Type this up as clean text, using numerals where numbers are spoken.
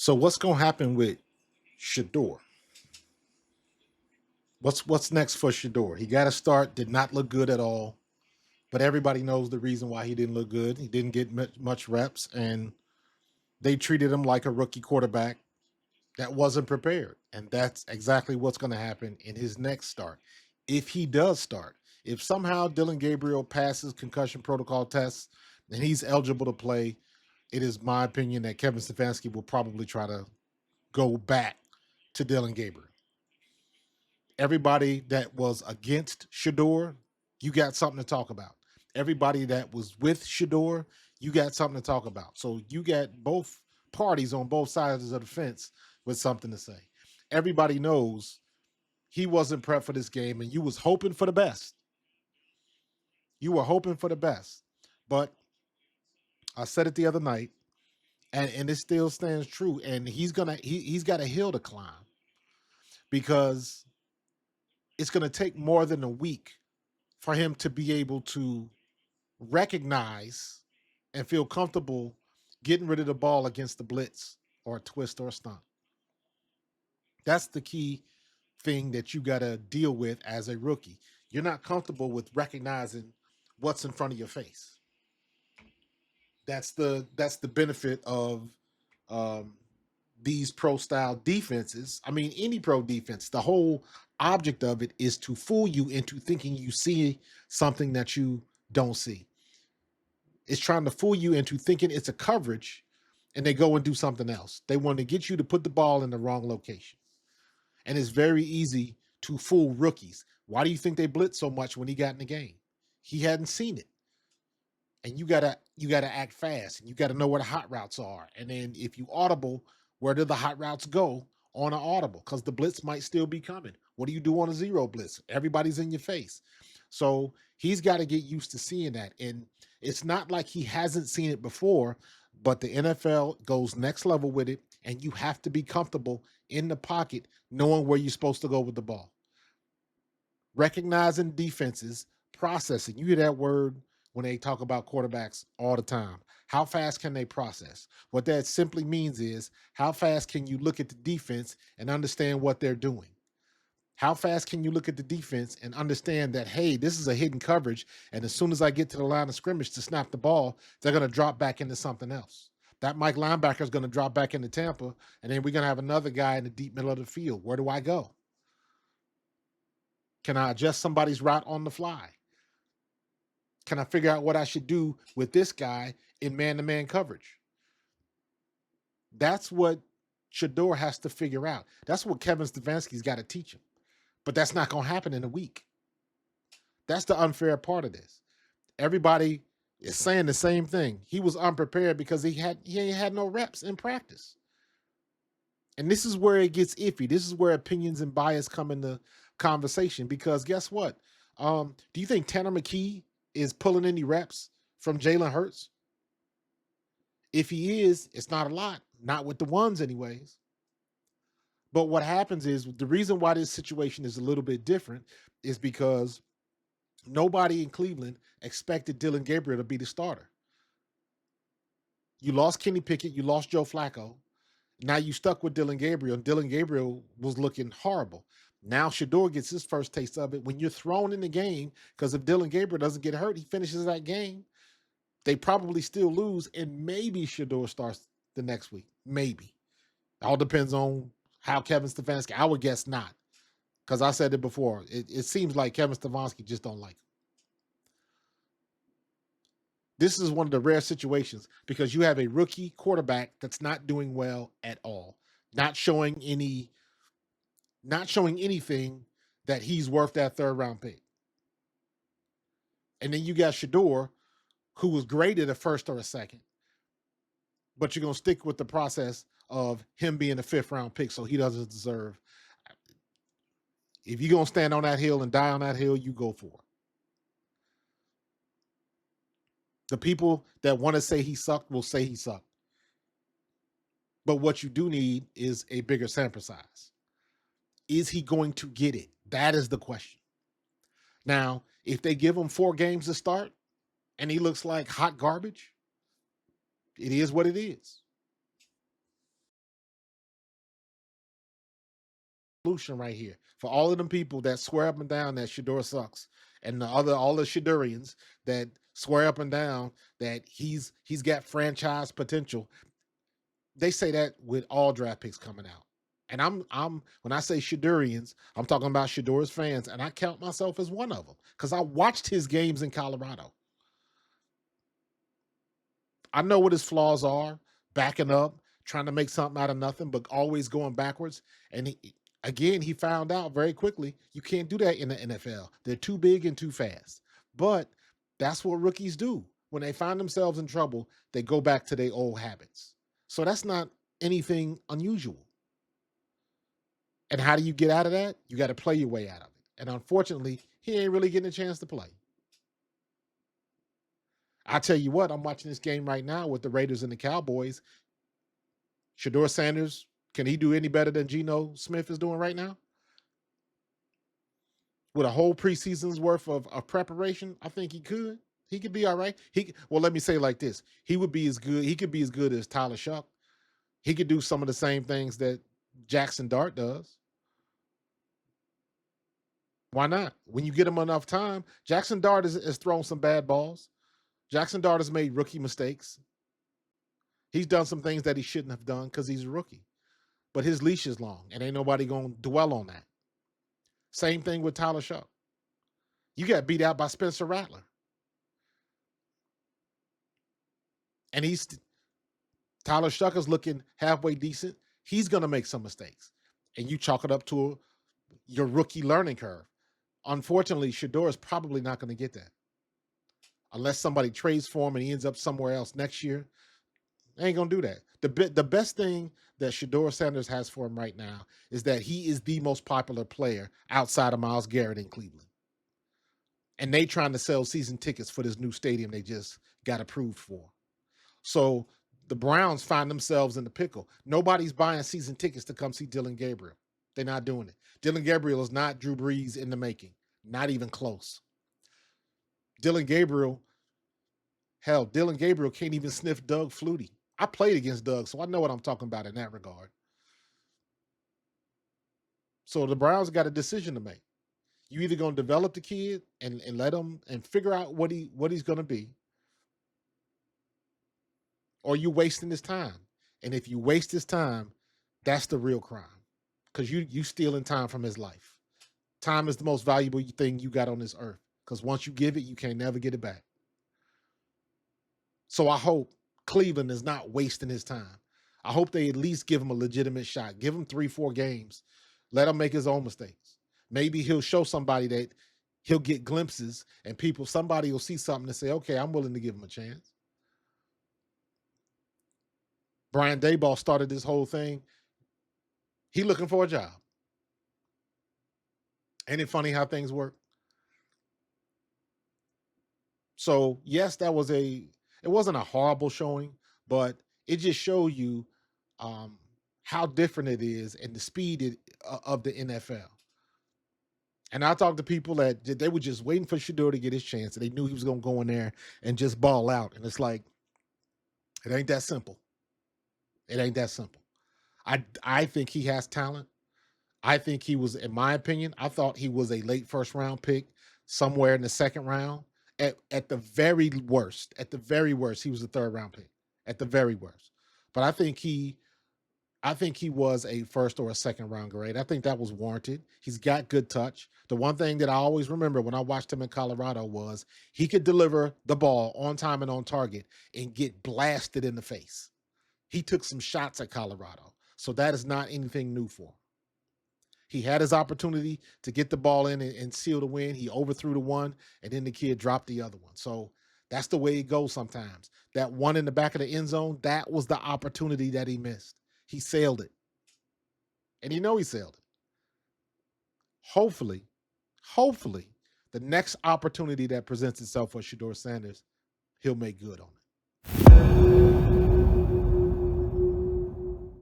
So what's gonna happen with Shedeur? What's next for Shedeur? He got to start. Did not look good at all. But everybody knows the reason why he didn't look good. He didn't get much reps, and they treated him like a rookie quarterback that wasn't prepared. And that's exactly what's going to happen in his next start. If he does start, if somehow Dillon Gabriel passes concussion protocol tests and he's eligible to play, it is my opinion that Kevin Stefanski will probably try to go back to Dillon Gabriel. Everybody that was against Shedeur, you got something to talk about. Everybody that was with Shedeur, you got something to talk about. So you got both parties on both sides of the fence with something to say. Everybody knows he wasn't prepped for this game, and you was hoping for the best. You were hoping for the best. But I said it the other night, and it still stands true. And he's got a hill to climb because it's gonna take more than a week for him to be able to recognize and feel comfortable getting rid of the ball against the blitz or a twist or a stunt. That's the key thing that you got to deal with as a rookie. You're not comfortable with recognizing what's in front of your face. That's the benefit of um, these pro style defenses. I mean, any pro defense. The whole object of it is to fool you into thinking you see something that you don't see. It's trying to fool you into thinking it's a coverage, and they go and do something else. They want to get you to put the ball in the wrong location. And it's very easy to fool rookies. Why do you think they blitzed so much when he got in the game? He hadn't seen it. And you gotta act fast, and you gotta know where the hot routes are. And then if you audible, where do the hot routes go on an audible? Because the blitz might still be coming. What do you do on a zero blitz? Everybody's in your face. So he's got to get used to seeing that. And it's not like he hasn't seen it before, but the NFL goes next level with it, and you have to be comfortable in the pocket, knowing where you're supposed to go with the ball. Recognizing defenses, processing. You hear that word when they talk about quarterbacks all the time. How fast can they process? What that simply means is how fast can you look at the defense and understand what they're doing? How fast can you look at the defense and understand that, hey, this is a hidden coverage, and as soon as I get to the line of scrimmage to snap the ball, they're going to drop back into something else. That Mike linebacker is going to drop back into Tampa, and then we're going to have another guy in the deep middle of the field. Where do I go? Can I adjust somebody's route on the fly? Can I figure out what I should do with this guy in man-to-man coverage? That's what Shedeur has to figure out. That's what Kevin Stefanski's got to teach him. But that's not going to happen in a week. That's the unfair part of this. Everybody is saying the same thing. He was unprepared because he ain't had no reps in practice. And this is where it gets iffy. This is where opinions and bias come into conversation, because guess what? Do you think Tanner McKee is pulling any reps from Jalen Hurts? If he is, it's not a lot. Not with the ones anyways. But what happens is the reason why this situation is a little bit different is because nobody in Cleveland expected Dillon Gabriel to be the starter. You lost Kenny Pickett, you lost Joe Flacco. Now you stuck with Dillon Gabriel, and Dillon Gabriel was looking horrible. Now Shedeur gets his first taste of it. When you're thrown in the game, because if Dillon Gabriel doesn't get hurt, he finishes that game. They probably still lose, and maybe Shedeur starts the next week. Maybe. All depends on how Kevin Stefanski. I would guess not, because I said it before. It seems like Kevin Stefanski just don't like him. This is one of the rare situations because you have a rookie quarterback that's not doing well at all, not showing anything that he's worth that third round pick. And then you got Shedeur, who was graded a first or a second, but you're gonna stick with the process of him being a fifth round pick, so he doesn't deserve. If you're gonna stand on that hill and die on that hill, you go for it. The people that want to say he sucked will say he sucked. But what you do need is a bigger sample size. Is he going to get it? That is the question. Now, if they give him 4 games to start and he looks like hot garbage, it is what it is. solution right here for all of them people that swear up and down that Shedeur sucks, and all the Shedeurians that swear up and down that he's got franchise potential. They say that with all draft picks coming out. And I'm when I say Shedeurians, I'm talking about Shedeur's fans, and I count myself as one of them because I watched his games in Colorado. I know what his flaws are, backing up, trying to make something out of nothing, but always going backwards. And he found out very quickly you can't do that in the NFL. They're too big and too fast. But that's what rookies do. When they find themselves in trouble, they go back to their old habits. So that's not anything unusual. And how do you get out of that? You got to play your way out of it. And unfortunately, he ain't really getting a chance to play. I tell you what, I'm watching this game right now with the Raiders and the Cowboys. Shedeur Sanders, can he do any better than Geno Smith is doing right now? With a whole preseason's worth of preparation, I think he could. He could be all right. Well, let me say it like this. He would be as good. He could be as good as Tyler Shuck. He could do some of the same things that Jackson Dart does. Why not? When you get him enough time, Jackson Dart has thrown some bad balls. Jackson Dart has made rookie mistakes. He's done some things that he shouldn't have done because he's a rookie. But his leash is long, and ain't nobody going to dwell on that. Same thing with Tyler Shuck. You got beat out by Spencer Rattler. And Tyler Shuck is looking halfway decent. He's going to make some mistakes. And you chalk it up to your rookie learning curve. Unfortunately, Shedeur is probably not going to get that. Unless somebody trades for him and he ends up somewhere else next year. They ain't going to do that. The best thing that Shedeur Sanders has for him right now is that he is the most popular player outside of Myles Garrett in Cleveland. And they trying to sell season tickets for this new stadium they just got approved for. So the Browns find themselves in the pickle. Nobody's buying season tickets to come see Dillon Gabriel. They're not doing it. Dillon Gabriel is not Drew Brees in the making. Not even close. Dillon Gabriel can't even sniff Doug Flutie. I played against Doug, so I know what I'm talking about in that regard. So the Browns got a decision to make. You either going to develop the kid and let him and figure out what he's going to be, or you wasting his time. And if you waste his time, that's the real crime, because you stealing time from his life. Time is the most valuable thing you got on this earth, because once you give it, you can't never get it back. So I hope Cleveland is not wasting his time. I hope they at least give him a legitimate shot. Give him 3-4 games. Let him make his own mistakes. Maybe he'll show somebody that he'll get glimpses, and somebody will see something and say, okay, I'm willing to give him a chance. Brian Daboll started this whole thing. He looking for a job. Ain't it funny how things work? So yes, it wasn't a horrible showing, but it just showed you how different it is and the speed of the NFL. And I talked to people that they were just waiting for Shedeur to get his chance, and they knew he was going to go in there and just ball out. And it's like, it ain't that simple. It ain't that simple. I think he has talent. I think he was, in my opinion, I thought he was a late first round pick, somewhere in the second round. At the very worst, he was a third round pick. At the very worst. But I think he was a first or a second round grade. I think that was warranted. He's got good touch. The one thing that I always remember when I watched him in Colorado was he could deliver the ball on time and on target and get blasted in the face. He took some shots at Colorado. So that is not anything new for him. He had his opportunity to get the ball in and seal the win. He overthrew the one, and then the kid dropped the other one. So that's the way it goes sometimes. That one in the back of the end zone, that was the opportunity that he missed. He sailed it. And he sailed it. Hopefully, the next opportunity that presents itself for Shedeur Sanders, he'll make good on it.